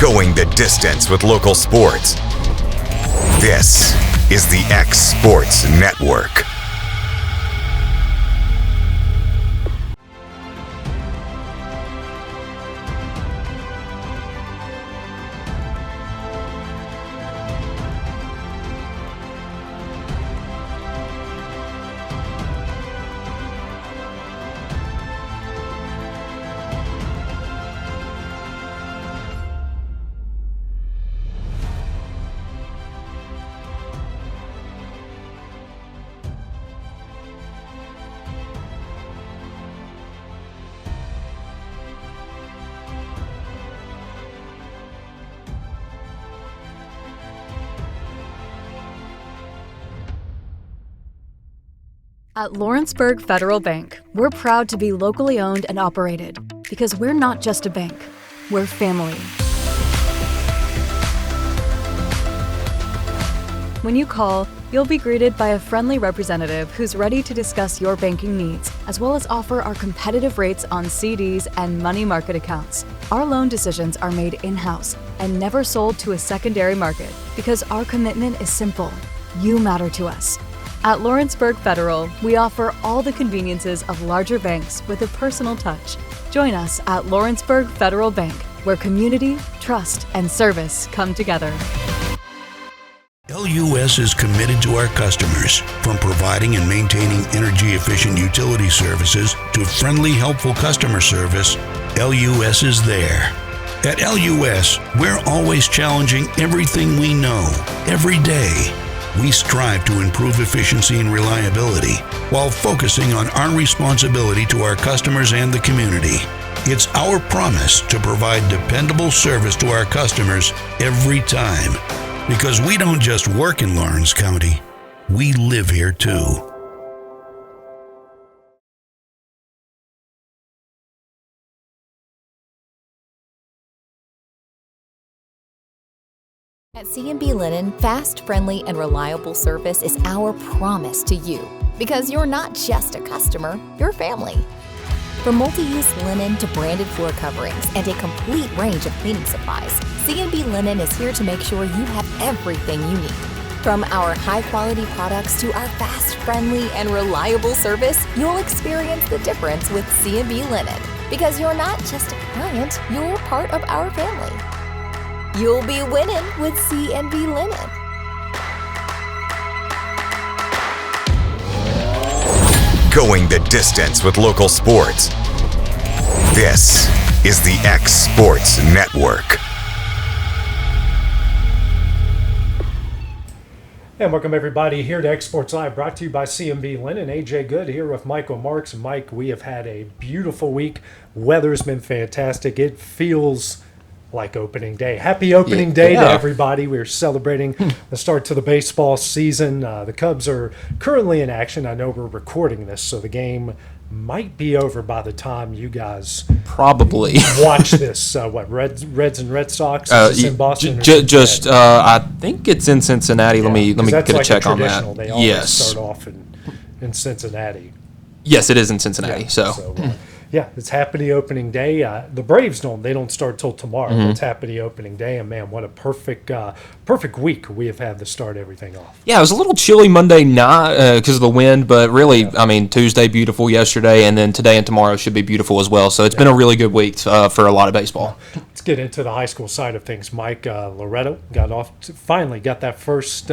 Going the distance with local sports. This is the X Sports Network. At Lawrenceburg Federal Bank, we're proud to be locally owned and operated because we're not just a bank, we're family. When you call, you'll be greeted by a friendly representative who's ready to discuss your banking needs, as well as offer our competitive rates on CDs and money market accounts. Our loan decisions are made in-house and never sold to a secondary market because our commitment is simple. You matter to us. At Lawrenceburg Federal, we offer all the conveniences of larger banks with a personal touch. Join us at Lawrenceburg Federal Bank, where community, trust, and service come together. LUS is committed to our customers, from providing and maintaining energy-efficient utility services to friendly, helpful customer service. LUS is there. At LUS, we're always challenging everything we know, every day. We strive to improve efficiency and reliability while focusing on our responsibility to our customers and the community. It's our promise to provide dependable service to our customers every time. Because we don't just work in Lawrence County, we live here too. At C&B Linen, fast, friendly, and reliable service is our promise to you. Because you're not just a customer, you're family. From multi-use linen to branded floor coverings and a complete range of cleaning supplies, C&B Linen is here to make sure you have everything you need. From our high-quality products to our fast, friendly, and reliable service, you'll experience the difference with C&B Linen. Because you're not just a client, you're part of our family. You'll be winning with C&B Linen. Going the distance with local sports. This is the X Sports Network. And welcome everybody here to X Sports Live, brought to you by C&B Linen. AJ Good here with Michael Marks. Mike, we have had a beautiful week. Weather's been fantastic. It feels like opening day. Happy opening day to everybody. We're celebrating the start to the baseball season. The Cubs are currently in action. I know we're recording this, so the game might be over by the time you guys probably watch this. Reds and Red Sox? Is this in Boston? I think it's in Cincinnati. Yeah, Let me get like a check on that. They always start off in Cincinnati. Yes, it is in Cincinnati. Yeah, it's Happy Opening Day. The Braves don't start till tomorrow. It's Happy Opening Day, and man, what a perfect week we have had to start everything off. Yeah, it was a little chilly Monday night because of the wind, but really, I mean, Tuesday beautiful yesterday, and then today and tomorrow should be beautiful as well. So it's been a really good week for a lot of baseball. Let's get into the high school side of things, Mike. Loretto finally got that first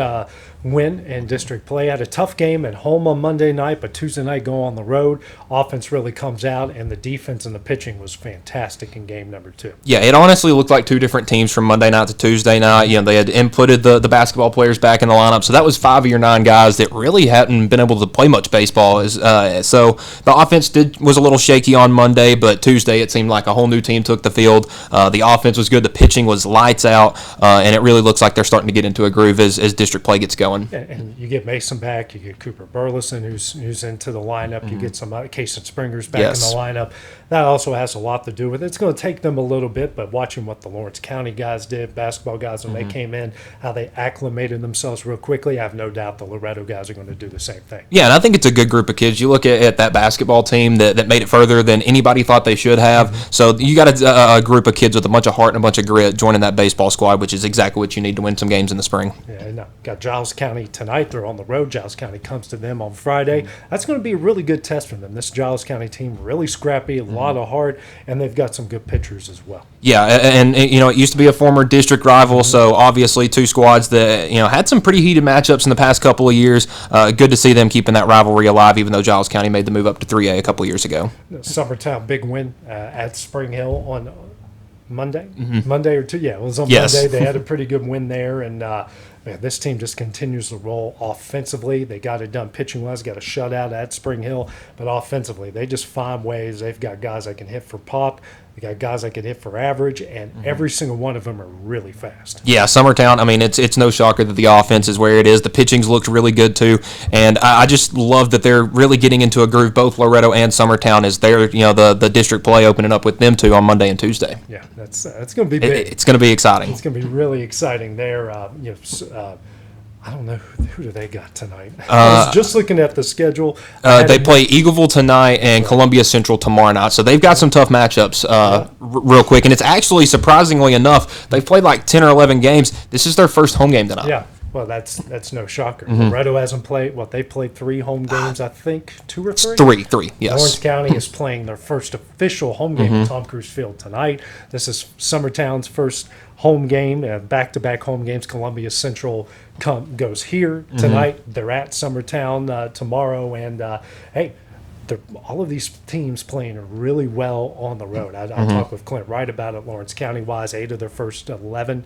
win in district play. Had a tough game at home on Monday night, but Tuesday night go on the road. Offense really comes out, and the defense and the pitching was fantastic in game number 2. Yeah, it honestly looked like two different teams from Monday night to Tuesday night. You know, they had inputted the basketball players back in the lineup, so that was 5 of your 9 guys that really hadn't been able to play much baseball. So the offense was a little shaky on Monday, but Tuesday it seemed like a whole new team took the field. The offense was good, the pitching was lights out, and it really looks like they're starting to get into a groove as district play gets going. going. And you get Mason back, you get Cooper Burleson, who's into the lineup. You get some Kason Springer's back in the lineup. That also has a lot to do with it. It's going to take them a little bit, but watching what the Lawrence County guys did, basketball guys, when they came in, how they acclimated themselves real quickly, I have no doubt the Loretto guys are going to do the same thing. Yeah, and I think it's a good group of kids. You look at that basketball team that made it further than anybody thought they should have. So you got a group of kids with a bunch of heart and a bunch of grit joining that baseball squad, which is exactly what you need to win some games in the spring. Yeah, no, got Giles County tonight. They're on the road. Giles County comes to them on Friday. That's going to be a really good test for them. This Giles County team, really scrappy, a lot of heart, and they've got some good pitchers as well. Yeah, and it used to be a former district rival, so obviously two squads that had some pretty heated matchups in the past couple of years. Good to see them keeping that rivalry alive, even though Giles County made the move up to 3A a couple of years ago. Summertown big win at Spring Hill on Monday, Monday or two. Yeah, it was on Monday. They had a pretty good win there, and this team just continues to roll offensively. They got it done pitching-wise, got a shutout at Spring Hill, but offensively, they just find ways. They've got guys that can hit for pop. They got guys that can hit for average, and every single one of them are really fast. Yeah, Summertown, I mean, it's no shocker that the offense is where it is. The pitching's looked really good, too, and I just love that they're really getting into a groove, both Loretto and Summertown, as they're, the district play opening up with them, too, on Monday and Tuesday. Yeah, that's going to be big. It's going to be exciting. It's going to be really exciting there. I don't know who do they got tonight. I was just looking at the schedule. They play Eagleville tonight and Columbia Central tomorrow night, so they've got some tough matchups real quick. And it's actually, surprisingly enough, they've played like 10 or 11 games. This is their first home game tonight. Yeah, well, that's no shocker. Loretto hasn't played. They played 3 home games, I think, 2 or 3? Three, yes. Lawrence County is playing their first official home game at Tom Cruise Field tonight. This is Summertown's first home game, back-to-back home games. Columbia Central goes here tonight. They're at Summertown tomorrow, and hey, all of these teams playing really well on the road. I talked with Clint Wright about it. Lawrence County-wise, 9 of their first 11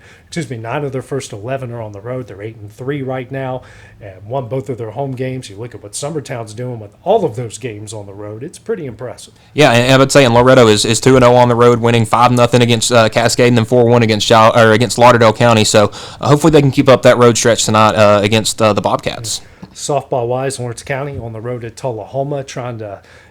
are on the road. They're 8-3 right now, and won both of their home games. You look at what Summertown's doing with all of those games on the road. It's pretty impressive. Yeah, and I would say, Loretto is 2-0 on the road, winning 5-0 against Cascade and then 4-1 against Lauderdale County. So hopefully they can keep up that road stretch tonight against the Bobcats. Softball-wise, Lawrence County on the road at Tullahoma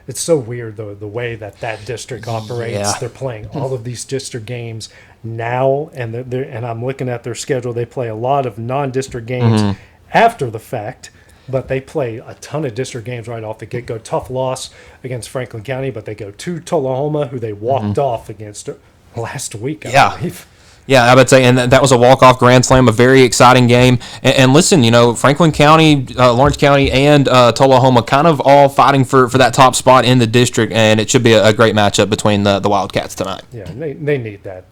it's so weird, the way that district operates. Yeah. They're playing all of these district games now, and and I'm looking at their schedule. They play a lot of non-district games after the fact, but they play a ton of district games right off the get-go. Tough loss against Franklin County, but they go to Tullahoma, who they walked off against last week, I believe. Yeah, I would say, and that was a walk-off grand slam, a very exciting game. And listen, Franklin County, Lawrence County, and Tullahoma kind of all fighting for that top spot in the district, and it should be a great matchup between the Wildcats tonight. Yeah, and they need that.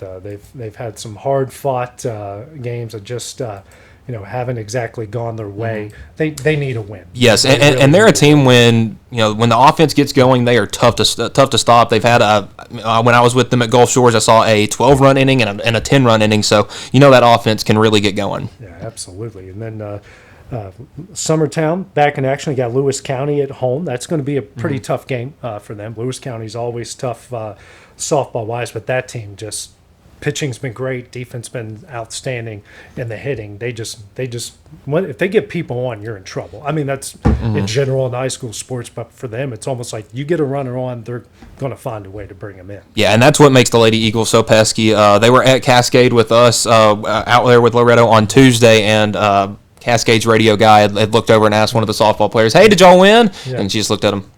They've had some hard-fought games that just haven't exactly gone their way. They need a win. Yes, and they're a team when the offense gets going, they are tough to stop. They've had when I was with them at Gulf Shores, I saw a 12-run inning and a 10-run inning. So that offense can really get going. Yeah, absolutely. And then Summertown back in action. We got Lewis County at home. That's going to be a pretty tough game for them. Lewis County's always tough softball wise, but that team just. Pitching's been great. Defense been outstanding, and the hitting. They just if they get people on, you're in trouble. I mean, that's in general in high school sports, but for them, it's almost like you get a runner on, they're going to find a way to bring them in. Yeah, and that's what makes the Lady Eagles so pesky. They were at Cascade with us out there with Loretto on Tuesday, and Cascade's radio guy had looked over and asked one of the softball players, "Hey, did y'all win?" Yeah. And she just looked at him.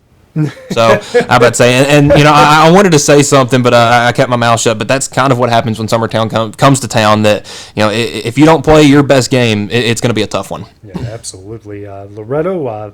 So I about to say, and I wanted to say something, but I kept my mouth shut. But that's kind of what happens when Summertown comes to town. That if you don't play your best game, it's going to be a tough one. Yeah, absolutely. Loretto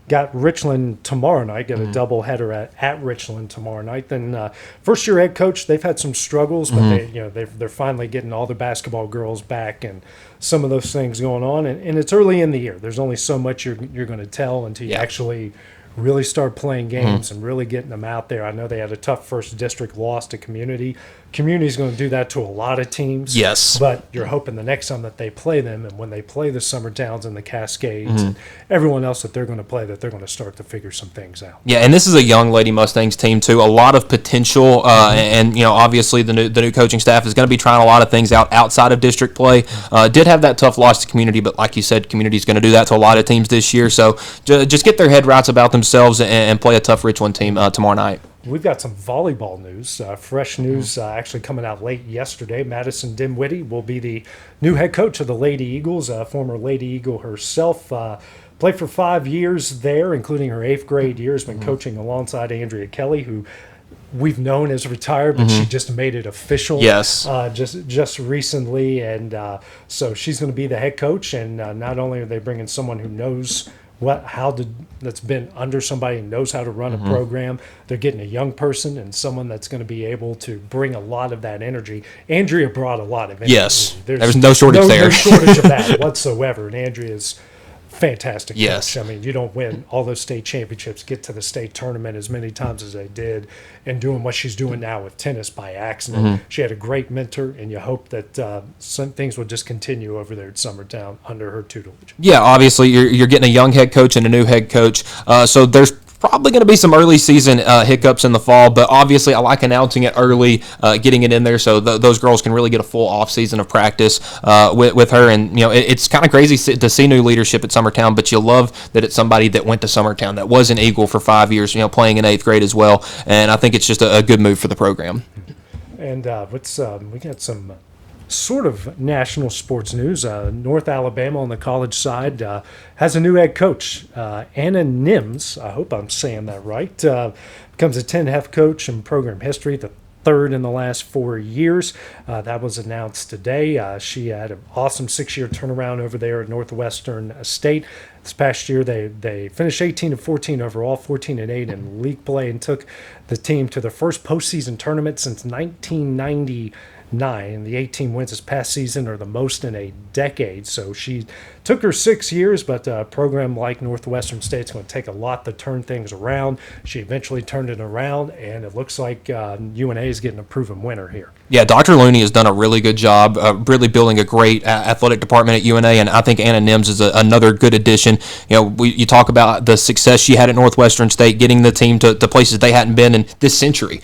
got Richland tomorrow night. Got a doubleheader at Richland tomorrow night. Then first year head coach, they've had some struggles, but they're finally getting all the basketball girls back and some of those things going on. And it's early in the year. There's only so much you're going to tell until you actually really start playing games and really getting them out there. I know they had a tough first district loss to Community. Community's going to do that to a lot of teams. Yes. But you're hoping the next time that they play them, and when they play the Summer Towns and the Cascades and everyone else that they're going to play, that they're going to start to figure some things out. Yeah, and this is a young Lady Mustangs team too. A lot of potential, and obviously the new coaching staff is going to be trying a lot of things out outside of district play. Did have that tough loss to Community, but like you said, Community is going to do that to a lot of teams this year. So just get their head rights about themselves and play a tough Richland team tomorrow night. We've got some volleyball news, fresh news actually coming out late yesterday. Madison Dinwiddie will be the new head coach of the Lady Eagles, former Lady Eagle herself. Played for 5 years there, including her 8th grade years, been coaching alongside Andrea Kelly, who we've known as retired, but she just made it official. Yes. Just recently, and so she's going to be the head coach. And not only are they bringing someone who knows that's been under somebody and knows how to run a program, they're getting a young person and someone that's going to be able to bring a lot of that energy. Andrea brought a lot of energy. Yes, there's no shortage there. No shortage of that whatsoever. And Andrea's fantastic yes. coach. I mean, you don't win all those state championships, get to the state tournament as many times as they did, and doing what she's doing now with tennis by accident. She had a great mentor, and you hope that some things will just continue over there at Summertown under her tutelage. Yeah, obviously you're getting a young head coach and a new head coach, so there's probably going to be some early season hiccups in the fall, but obviously I like announcing it early, getting it in there so those girls can really get a full off season of practice with her. And it's kind of crazy to see new leadership at Summertown, but you love that it's somebody that went to Summertown that was an Eagle for 5 years, playing in 8th grade as well. And I think it's just a good move for the program. And we got some sort of national sports news. North Alabama on the college side has a new head coach, Anna Nims. I hope I'm saying that right. Becomes a 10th coach in program history, the 3rd in the last 4 years. That was announced today. She had an awesome 6-year turnaround over there at Northwestern State. This past year, they finished 18-14 overall, 14-8 in league play, and took the team to their first postseason tournament since 1999. The 18 wins this past season are the most in a decade. So she took her 6 years, but a program like Northwestern State's going to take a lot to turn things around. She eventually turned it around, and it looks like UNA is getting a proven winner here. Yeah, Dr. Looney has done a really good job really building a great athletic department at UNA, and I think Anna Nims is another good addition. You talk about the success she had at Northwestern State, getting the team to places they hadn't been in this century.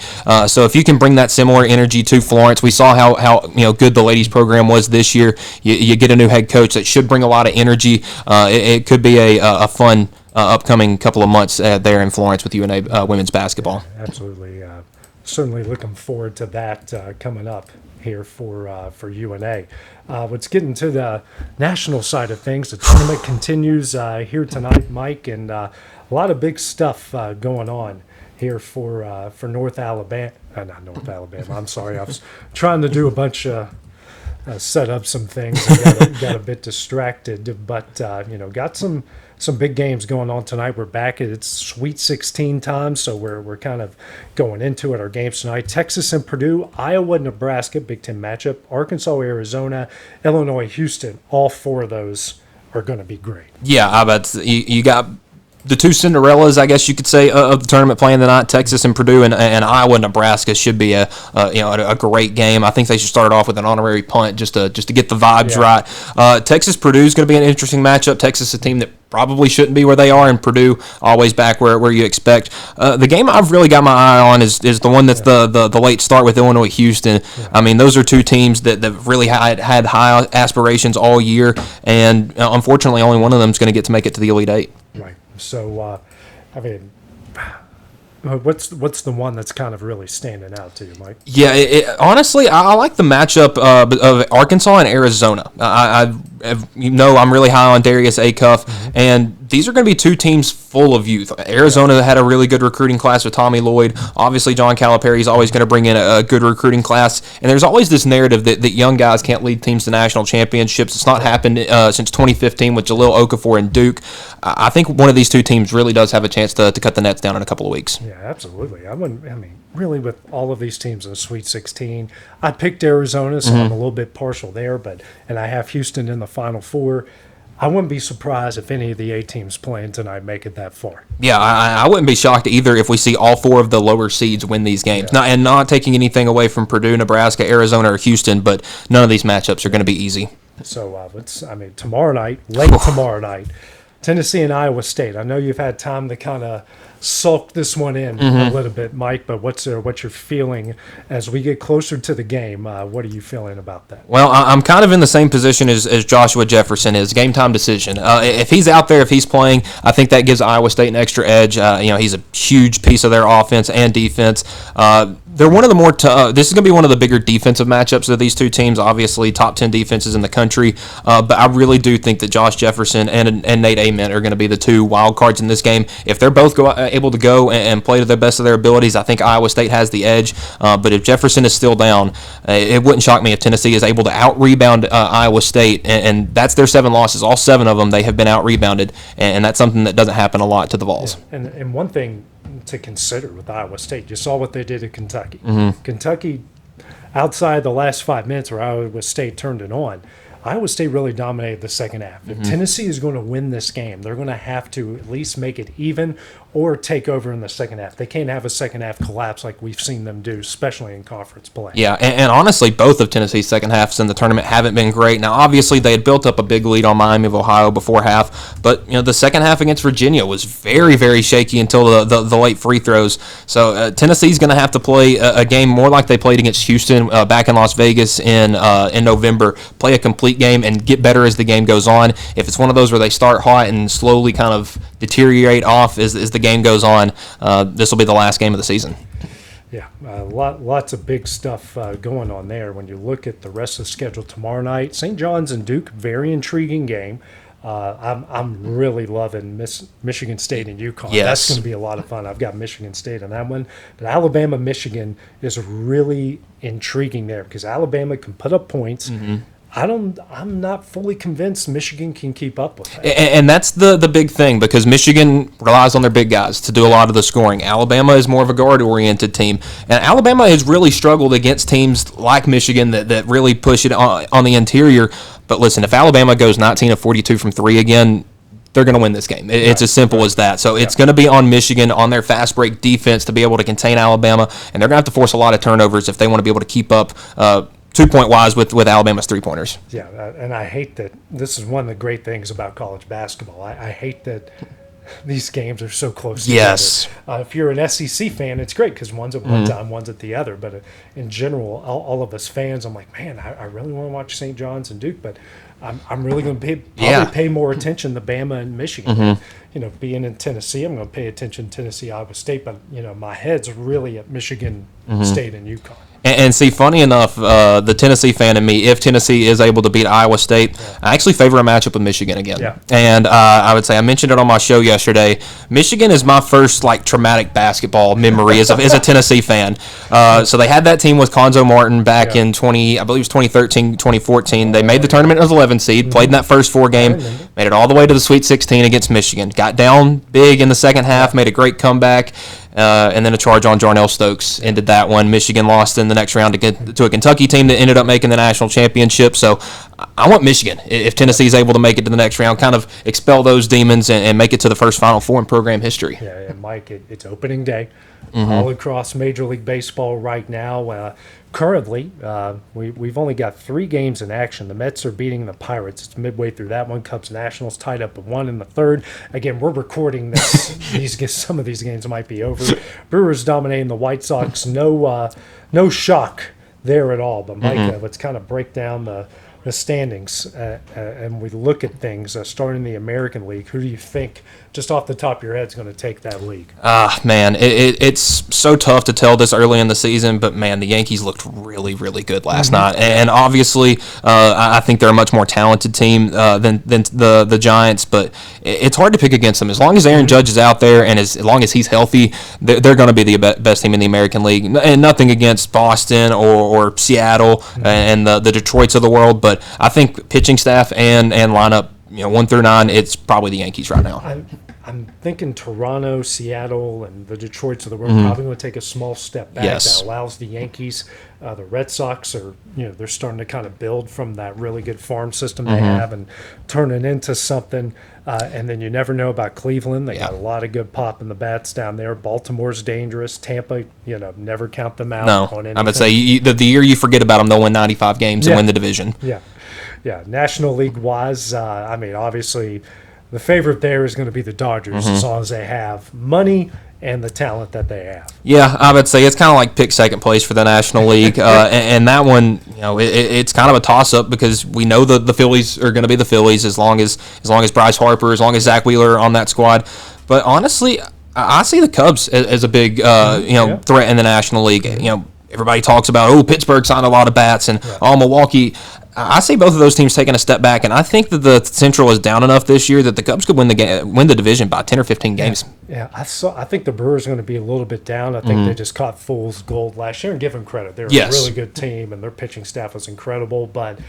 So if you can bring that similar energy to Florence, we saw how good the ladies program was this year. You get a new head coach that should bring a lot of energy. It could be a fun upcoming couple of months there in Florence with UNA women's basketball. Yeah, absolutely. Certainly looking forward to that coming up here for UNA. Let's get into the national side of things. The tournament continues here tonight, Mike, and a lot of big stuff going on here for North Alabama. Not North Alabama. I'm sorry. I was trying to do a bunch of set up some things. And got a bit distracted, but got some big games going on tonight. We're back at Sweet 16 time, so we're kind of going into it. Our games tonight: Texas and Purdue, Iowa, Nebraska, Big Ten matchup, Arkansas, Arizona, Illinois, Houston. All 4 of those are going to be great. Yeah, I bet you got the 2 Cinderellas, I guess you could say, of the tournament playing tonight. Texas and Purdue and Iowa, Nebraska should be a great game. I think they should start off with an honorary punt just to get the vibes right. Texas Purdue is going to be an interesting matchup. Texas is a team that probably shouldn't be where they are, and Purdue always back where you expect. The game I've really got my eye on is the one that's the late start with Illinois Houston. Yeah. I mean, those are 2 teams that really had high aspirations all year, and unfortunately only one of them is going to get to make it to the Elite Eight. Right. So, what's the one that's kind of really standing out to you, Mike? Yeah, honestly, I like the matchup of Arkansas and Arizona. I'm really high on Darius Acuff, and these are going to be 2 teams full of youth. Arizona had a really good recruiting class with Tommy Lloyd. Obviously, John Calipari is always going to bring in a good recruiting class. And there's always this narrative that young guys can't lead teams to national championships. It's not happened since 2015 with Jalil Okafor and Duke. I think one of these 2 teams really does have a chance to cut the nets down in a couple of weeks. Yeah, absolutely. Really, with all of these teams in the Sweet 16, I picked Arizona, so I'm a little bit partial there. And I have Houston in the Final Four. I wouldn't be surprised if any of the 8 teams playing tonight make it that far. Yeah, I wouldn't be shocked either if we see all 4 of the lower seeds win these games. Yeah. Not taking anything away from Purdue, Nebraska, Arizona, or Houston, but none of these matchups are going to be easy. So tomorrow night, late tomorrow night, Tennessee and Iowa State. I know you've had time to kind of sulk this one in a little bit, Mike, but what's your feeling as we get closer to the game? What are you feeling about that? Well, I'm kind of in the same position as Joshua Jefferson is. Game time decision. If he's out there, if he's playing, I think that gives Iowa State an extra edge. He's a huge piece of their offense and defense. They're one of the more. This is going to be one of the bigger defensive matchups of these two teams. Obviously, top 10 defenses in the country. But I really do think that Josh Jefferson and Nate Ament are going to be the 2 wild cards in this game. If they're both able to go and play to the best of their abilities, I think Iowa State has the edge. But if Jefferson is still down, it wouldn't shock me if Tennessee is able to out-rebound Iowa State. And that's their 7 losses. All 7 of them, they have been out-rebounded. And that's something that doesn't happen a lot to the Vols. Yeah. And one thing to consider with Iowa State, you saw what they did at Kentucky. Kentucky, outside the last 5 minutes where Iowa State turned it on, Iowa State really dominated the second half. If Tennessee is going to win this game, they're going to have to at least make it even or take over in the second half. They can't have a second half collapse like we've seen them do, especially in conference play. Yeah, and honestly, both of Tennessee's second halves in the tournament haven't been great. Now, obviously, they had built up a big lead on Miami of Ohio before half, but the second half against Virginia was very, very shaky until the late free throws. So Tennessee's going to have to play a game more like they played against Houston back in Las Vegas in November. Play a complete game and get better as the game goes on. If it's one of those where they start hot and slowly kind of deteriorate off as the game goes on, this will be the last game of the season. Yeah, lots of big stuff going on there. When you look at the rest of the schedule tomorrow night, St. John's and Duke, very intriguing game. I'm really loving Michigan State and UConn. Yes. That's going to be a lot of fun. I've got Michigan State on that one. But Alabama-Michigan is really intriguing there because Alabama can put up points. I'm not fully convinced Michigan can keep up with that. And that's the big thing because Michigan relies on their big guys to do a lot of the scoring. Alabama is more of a guard-oriented team. And Alabama has really struggled against teams like Michigan that really push it on the interior. But listen, if Alabama goes 19 of 42 from 3 again, they're going to win this game. It's as simple as that. So it's going to be on Michigan, on their fast break defense to be able to contain Alabama. And they're going to have to force a lot of turnovers if they want to be able to keep up 2-point-wise with Alabama's 3-pointers. Yeah, and I hate that. This is one of the great things about college basketball. I hate that these games are so close together. Yes. If you're an SEC fan, it's great because one's at one time, one's at the other. But in general, all of us fans, I'm like, man, I really want to watch St. John's and Duke, but I'm really going to probably pay more attention to Bama and Michigan. Being in Tennessee, I'm going to pay attention to Tennessee, Iowa State, but my head's really at Michigan State and UConn. And see, funny enough, the Tennessee fan in me, if Tennessee is able to beat Iowa State, I actually favor a matchup with Michigan again. Yeah. And I would say, I mentioned it on my show yesterday, Michigan is my first traumatic basketball memory as a Tennessee fan. So they had that team with Konzo Martin back in 2013, 2014. They made the tournament as 11 seed, played in that first 4 game, made it all the way to the Sweet 16 against Michigan. Got down big in the second half, made a great comeback. And then a charge on Jarnell Stokes ended that one. Michigan lost in the next round to a Kentucky team that ended up making the national championship. So I want Michigan, if Tennessee is able to make it to the next round, kind of expel those demons and make it to the first Final Four in program history. Yeah, and Mike, it's opening day all across Major League Baseball right now. Currently, we've only got 3 games in action. The Mets are beating the Pirates. It's midway through that one. Cubs Nationals tied up at 1 in the 3rd. Again, we're recording this. Some of these games might be over. Brewers dominating the White Sox. No shock there at all. But Mike, let's kind of break down the standings and we look at things starting in the American League. Who do you think, just off the top of your head, is going to take that league? Man, it's so tough to tell this early in the season, but man, the Yankees looked really, really good last night. And obviously, I think they're a much more talented team than the Giants, but it's hard to pick against them. As long as Aaron Judge is out there and as long as he's healthy, they're going to be the best team in the American League. And nothing against Boston or Seattle and the Detroits of the world, but I think pitching staff and lineup, 1 through 9, it's probably the Yankees right now. I'm thinking Toronto, Seattle, and the Detroits of the world Mm-hmm. probably going to take a small step back. Yes. That allows the Yankees, the Red Sox are, they're starting to kind of build from that really good farm system they Mm-hmm. have and turn it into something. And then you never know about Cleveland. They got a lot of good pop in the bats down there. Baltimore's dangerous. Tampa, never count them out. No, on anything. I would say the year you forget about them, they'll win 95 games and Yeah. win the division. Yeah. National League wise, obviously the favorite there is going to be the Dodgers as long as they have money and the talent that they have. Yeah, I would say it's kind of like pick second place for the National League, and that one, it's kind of a toss up because we know the Phillies are going to be the Phillies as long as Bryce Harper, as long as Zach Wheeler are on that squad. But honestly, I see the Cubs as a big threat in the National League. Everybody talks about Pittsburgh signed a lot of bats and Milwaukee. I see both of those teams taking a step back, and I think that the Central is down enough this year that the Cubs could win the division by 10 or 15 games. Yeah, I think the Brewers are going to be a little bit down. I think they just caught fool's gold last year, and give them credit. They're a really good team, and their pitching staff was incredible. But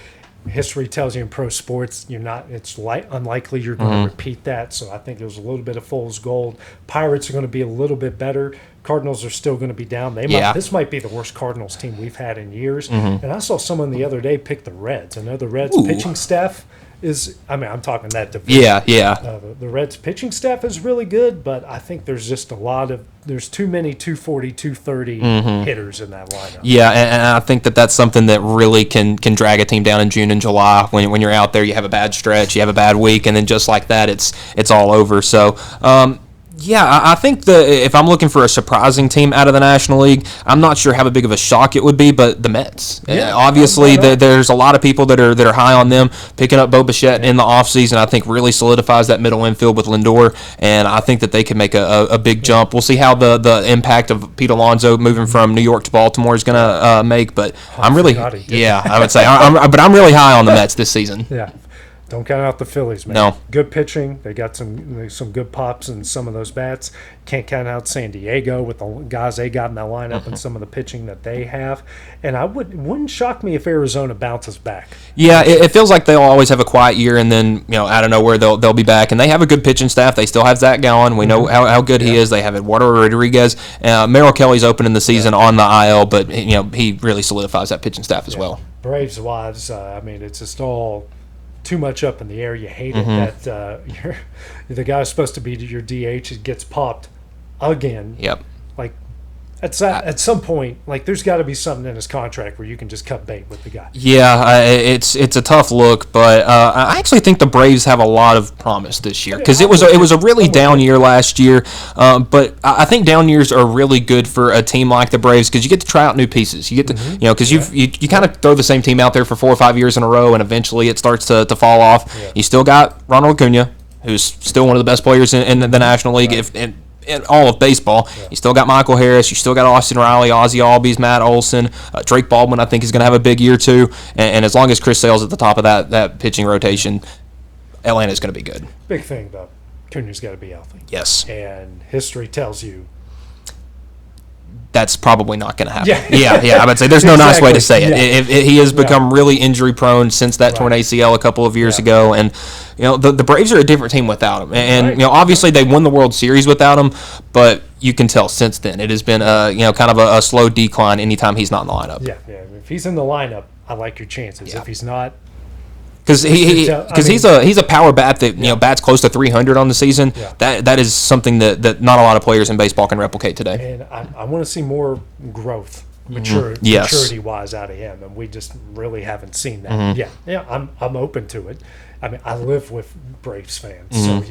history tells you in pro sports, it's unlikely you're going to repeat that. So I think it was a little bit of fool's gold. Pirates are going to be a little bit better. Cardinals are still going to be down. This might be the worst Cardinals team we've had in years. And I saw someone the other day pick the Reds. I know the Reds pitching staff is, I'm talking that division. The Reds pitching staff is really good, but I think there's just there's too many 240, 230 hitters in that lineup. Yeah, and I think that's something that really can drag a team down in June and July. When you're out there, you have a bad stretch, you have a bad week, and then just like that, it's all over. So, I think if I'm looking for a surprising team out of the National League, I'm not sure how big of a shock it would be, but the Mets. Obviously, there's a lot of people that are high on them. Picking up Bo Bichette in the offseason, I think, really solidifies that middle infield with Lindor, and I think that they can make a big jump. We'll see how the impact of Pete Alonso moving from New York to Baltimore is going to make, but I would say, but I'm really high on the Mets this season. Yeah. Don't count out the Phillies, man. No. Good pitching. They got some good pops in some of those bats. Can't count out San Diego with the guys they got in that lineup and some of the pitching that they have. And wouldn't shock me if Arizona bounces back. Yeah, it feels like they'll always have a quiet year, and then out of nowhere they'll be back. And they have a good pitching staff. They still have Zach Gallen. We know how good he is. They have Eduardo Rodriguez. Merrill Kelly's opening the season on the IL, but he really solidifies that pitching staff as well. Braves wise, it's just all too much up in the air. You hate it that the guy who's supposed to be your DH gets popped again. Yep. Like at some point, there's got to be something in his contract where you can just cut bait with the guy. Yeah, it's a tough look, but I actually think the Braves have a lot of promise this year because it was a really down year last year. But I think down years are really good for a team like the Braves because you get to try out new pieces. You get to because you kind of throw the same team out there for 4 or 5 years in a row, and eventually it starts to fall off. Yeah. You still got Ronald Acuna, who's still one of the best players in the National League. Right. In all of baseball. You still got Michael Harris, you still got Austin Riley, Ozzie Albies, Matt Olson, Drake Baldwin I think is going to have a big year too, and as long as Chris Sale's at the top of that pitching rotation, Atlanta's going to be good. Big thing though, Acuna's got to be healthy. Yes. And history tells you that's probably not going to happen. Yeah. I would say there's no nice way to say it. He has become really injury prone since that torn ACL a couple of years ago, and the Braves are a different team without him. And obviously they won the World Series without him, but you can tell since then it has been kind of a slow decline anytime he's not in the lineup. Yeah. If he's in the lineup, I like your chances. If he's not. Because he's a power bat that bats close to 300 on the season. Yeah. That is something that not a lot of players in baseball can replicate today. And I want to see more growth, maturity wise out of him, and we just really haven't seen that. I'm open to it. I live with Braves fans, so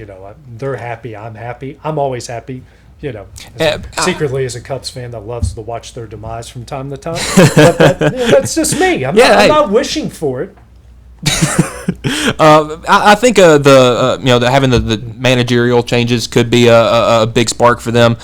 they're happy. I'm happy. I'm always happy. Secretly as a Cubs fan that loves to watch their demise from time to time. But that's just me. I'm not wishing for it. I think having the managerial changes could be a big spark for them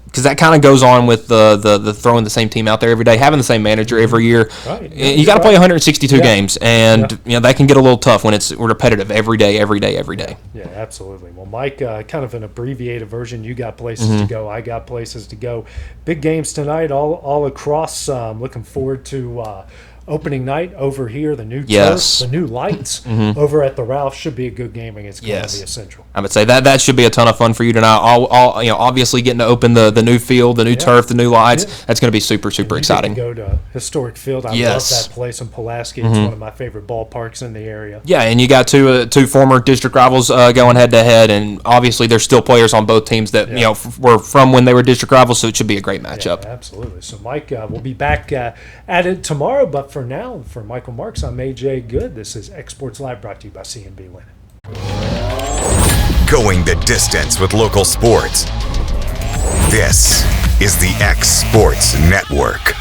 because that kind of goes on with the throwing the same team out there every day, having the same manager every year. Right. You got to play 162 games, and that can get a little tough when it's repetitive every day. Yeah, absolutely. Well, Mike, kind of an abbreviated version. You got places to go. I got places to go. Big games tonight, all across. Looking forward to opening night over here, the new Yes. turf, the new lights over at the Ralph should be a good game against Columbia Central. I would say that should be a ton of fun for you tonight. Obviously getting to open the new field, the new turf, the new lights. Yeah. That's going to be super exciting. Go to Historic Field. I love that place in Pulaski. It's one of my favorite ballparks in the area. Yeah, and you got two former district rivals going head to head, and obviously there's still players on both teams that were from when they were district rivals, so it should be a great matchup. Yeah, absolutely. So, Mike, we'll be back at it tomorrow. But for now, for Michael Marks, I'm AJ Good. This is Exports Live, brought to you by C&B Linen. Going the distance with local sports. This is the X Sports Network.